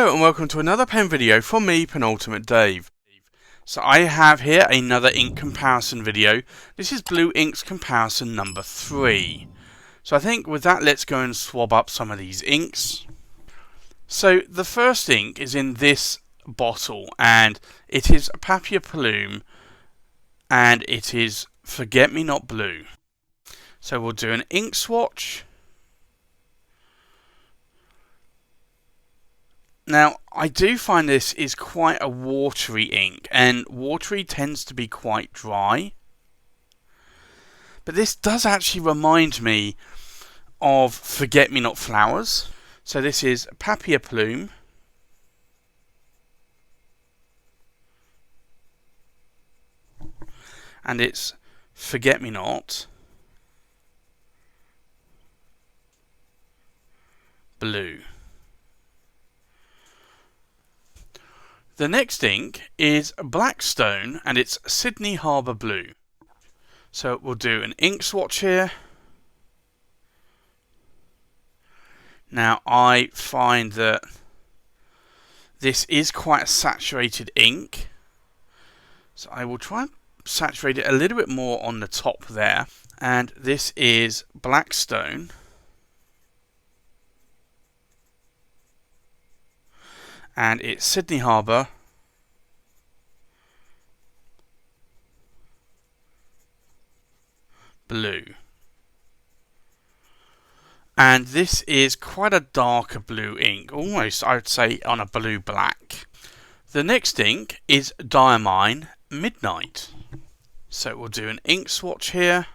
Hello and welcome to another pen video from me, Penultimate Dave. So I have here another ink comparison video. This is Blue Ink's comparison number 3. So I think with that, let's go and swab up some of these inks. So the first ink is in this bottle, and it is Papier Plume, and it is Forget Me Not Blue. So we'll do an ink swatch. Now, I do find this is quite a watery ink, and watery tends to be quite dry. But this does actually remind me of Forget Me Not Flowers. So this is Papier Plume. And it's Forget Me Not Blue. The next ink is Blackstone, and it's Sydney Harbour Blue. So we'll do an ink swatch here. Now I find that this is quite a saturated ink, so I will try and saturate it a little bit more on the top there. And this is Blackstone. And it's Sydney Harbour Blue. And this is quite a darker blue ink, almost I would say on a blue black. The next ink is Diamine Midnight. So we'll do an ink swatch here.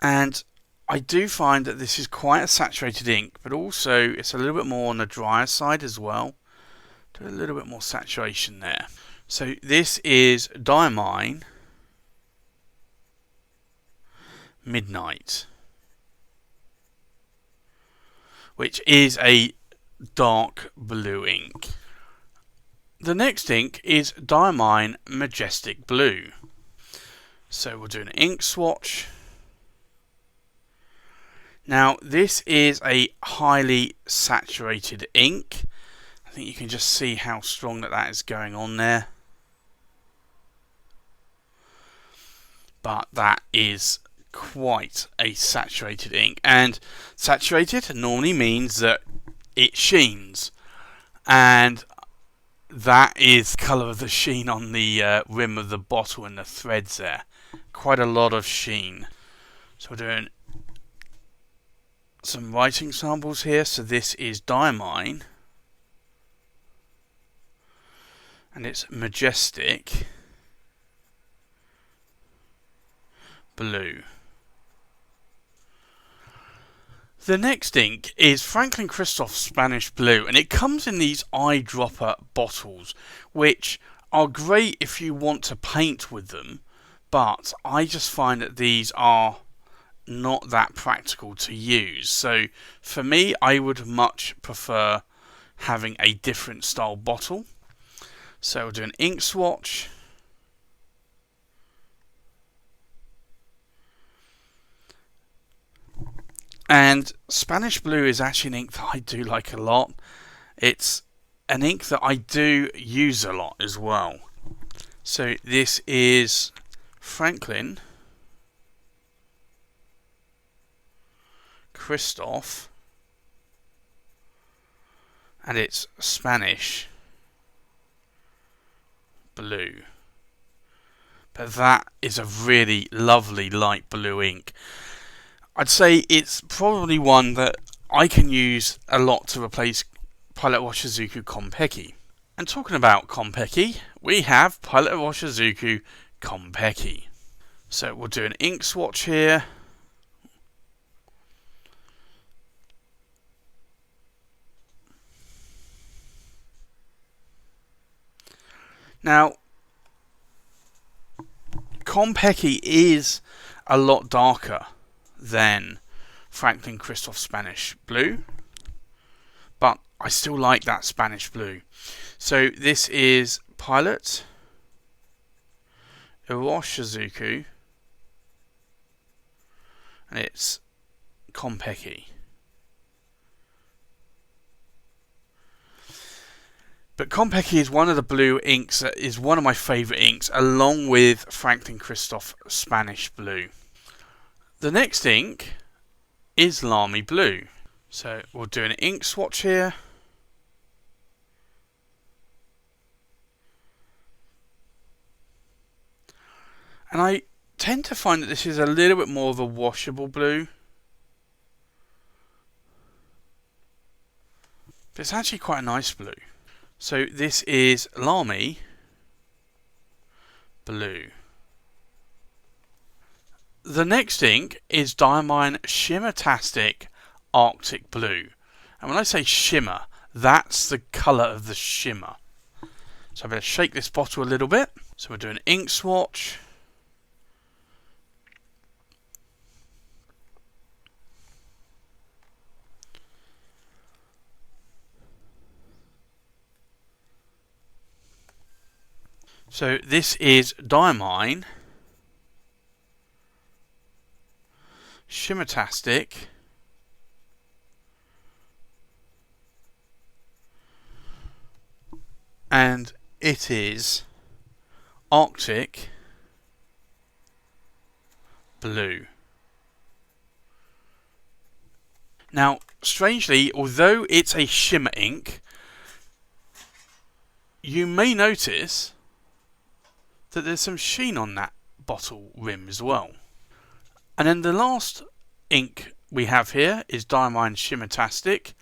And I do find that this is quite a saturated ink, but also it's a little bit more on the drier side as well. Do a little bit more saturation there. So this is Diamine Midnight, which is a dark blue ink. The next ink is Diamine Majestic Blue. So we'll do an ink swatch. Now this is a highly saturated ink. I think you can just see how strong that is going on there. But that is quite a saturated ink, and saturated normally means that it sheens, and that is the colour of the sheen on the rim of the bottle and the threads there. Quite a lot of sheen. So we're doing some writing samples here. So this is Diamine, and it's Majestic Blue. The next ink is Franklin-Christoph Spanish Blue, and it comes in these eyedropper bottles, which are great if you want to paint with them, but I just find that these are not that practical to use. So for me, I would much prefer having a different style bottle. So we'll do an ink swatch. And Spanish Blue is actually an ink that I do like a lot. It's an ink that I do use a lot as well. So this is Franklin-Christoph, and it's Spanish Blue. But that is a really lovely light blue ink. I'd say it's probably one that I can use a lot to replace Pilot Washizuku Kompeki. And talking about Kompeki, we have Pilot Washizuku Kompeki. So we'll do an ink swatch here. Now, Kompeki is a lot darker than Franklin-Christoph Spanish Blue, but I still like that Spanish Blue. So this is Pilot Iroshizuku, and it's Kon-Peki. But Kon-Peki is one of the blue inks that is one of my favourite inks, along with Franklin-Christoph Spanish Blue. The next ink is Lamy Blue. So we'll do an ink swatch here. And I tend to find that this is a little bit more of a washable blue. But it's actually quite a nice blue. So this is Lamy Blue. The next ink is Diamine Shimmertastic Arctic Blue. And when I say shimmer, that's the colour of the shimmer. So I'm going to shake this bottle a little bit. So we'll do an ink swatch. So this is Diamine Shimmertastic and it is Arctic Blue. Now, strangely, although it's a shimmer ink, you may notice that there's some sheen on that bottle rim as well. And then the last ink we have here is Diamine Shimmertastic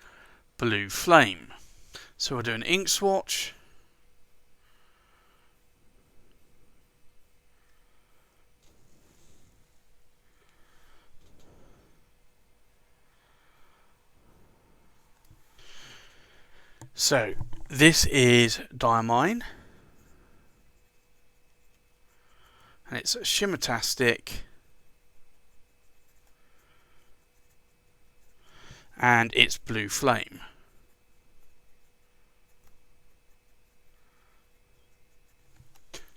Blue Flame. So we'll do an ink swatch. So this is Diamine. And it's Shimmertastic and it's Blue Flame.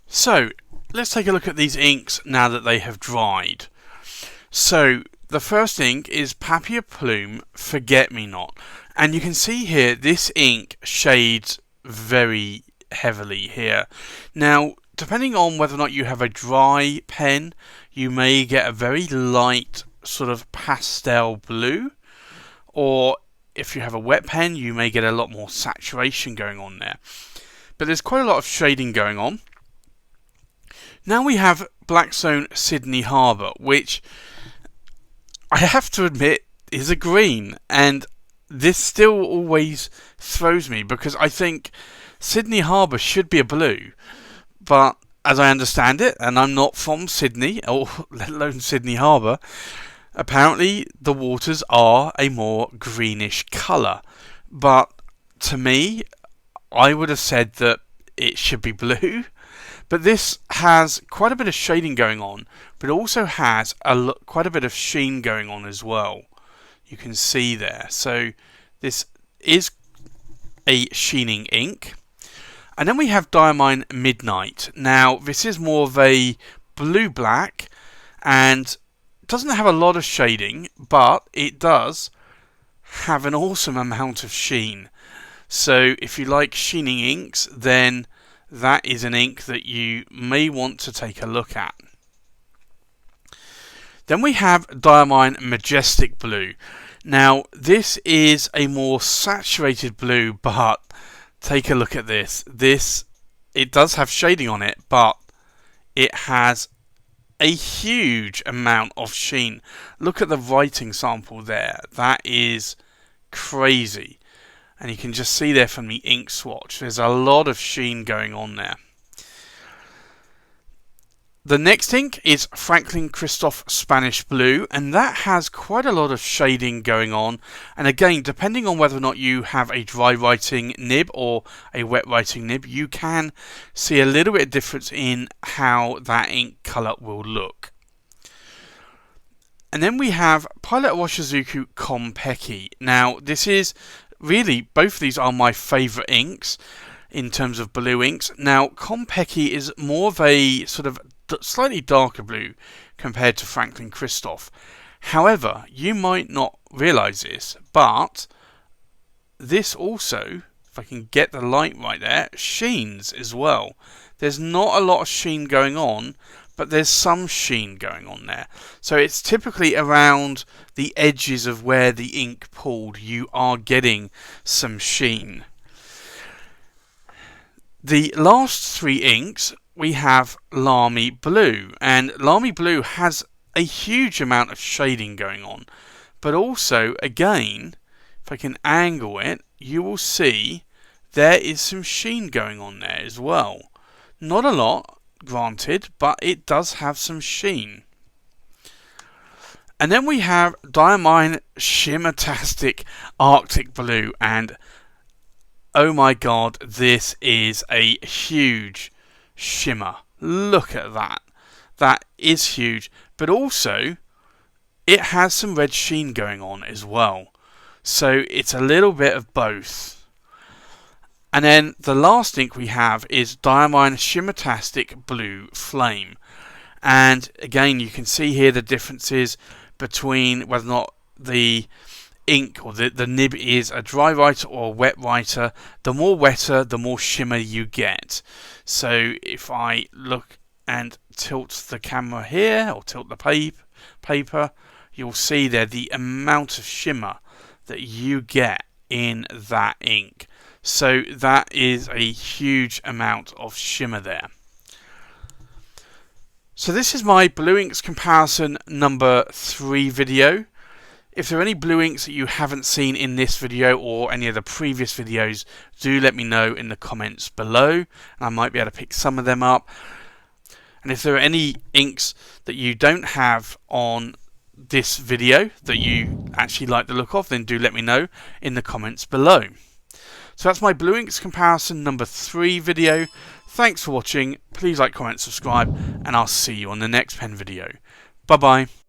So let's take a look at these inks now that they have dried. So the first ink is Papier Plume Forget Me Not, and you can see here this ink shades very heavily here. Now, depending on whether or not you have a dry pen, you may get a very light sort of pastel blue, or if you have a wet pen, you may get a lot more saturation going on there. But there's quite a lot of shading going on. Now we have Blackstone Sydney Harbour, which I have to admit is a green, and this still always throws me because I think Sydney Harbour should be a blue. But as I understand it, and I'm not from Sydney, or let alone Sydney Harbour, apparently the waters are a more greenish colour. But to me, I would have said that it should be blue. But this has quite a bit of shading going on, but it also has quite a bit of sheen going on as well. You can see there. So this is a sheening ink. And then we have Diamine Midnight. Now, this is more of a blue-black, and doesn't have a lot of shading, but it does have an awesome amount of sheen. So, if you like sheening inks, then that is an ink that you may want to take a look at. Then we have Diamine Majestic Blue. Now, this is a more saturated blue, but take a look at this. It does have shading on it, but it has a huge amount of sheen. Look at the writing sample there. That is crazy. And you can just see there from the ink swatch, there's a lot of sheen going on there. The next ink is Franklin-Christoph Spanish Blue, and that has quite a lot of shading going on. And again, depending on whether or not you have a dry writing nib or a wet writing nib, you can see a little bit of difference in how that ink colour will look. And then we have Pilot Washizuku Kompeki. Now, this is really, both of these are my favourite inks in terms of blue inks. Now, Kompeki is more of a sort of slightly darker blue compared to Franklin-Christoph. However, you might not realise this, but this also if I can get the light right there, sheens as well. There's not a lot of sheen going on, but there's some sheen going on there. So it's typically around the edges of where the ink pooled, you are getting some sheen. The last three inks, we have Lamy Blue, and Lamy Blue has a huge amount of shading going on, but also, again, if I can angle it, you will see there is some sheen going on there as well. Not a lot, granted, but it does have some sheen. And then we have Diamine Shimmertastic Arctic Blue, and oh my god, this is a huge shimmer. Look at that. That is huge, but also it has some red sheen going on as well. So it's a little bit of both. And then the last ink we have is Diamine Shimmertastic Blue Flame. And again, you can see here the differences between whether or not the ink or the nib is a dry writer or a wet writer. The more wetter, the more shimmer you get. So if I look and tilt the camera here, or tilt the paper, you'll see there the amount of shimmer that you get in that ink. So that is a huge amount of shimmer there. So this is my Blue Inks comparison number 3 video. If there are any blue inks that you haven't seen in this video or any of the previous videos, do let me know in the comments below, and I might be able to pick some of them up. And if there are any inks that you don't have on this video that you actually like the look of, then do let me know in the comments below. So that's my Blue Inks comparison number 3 video. Thanks for watching. Please like, comment, subscribe, and I'll see you on the next pen video. Bye bye.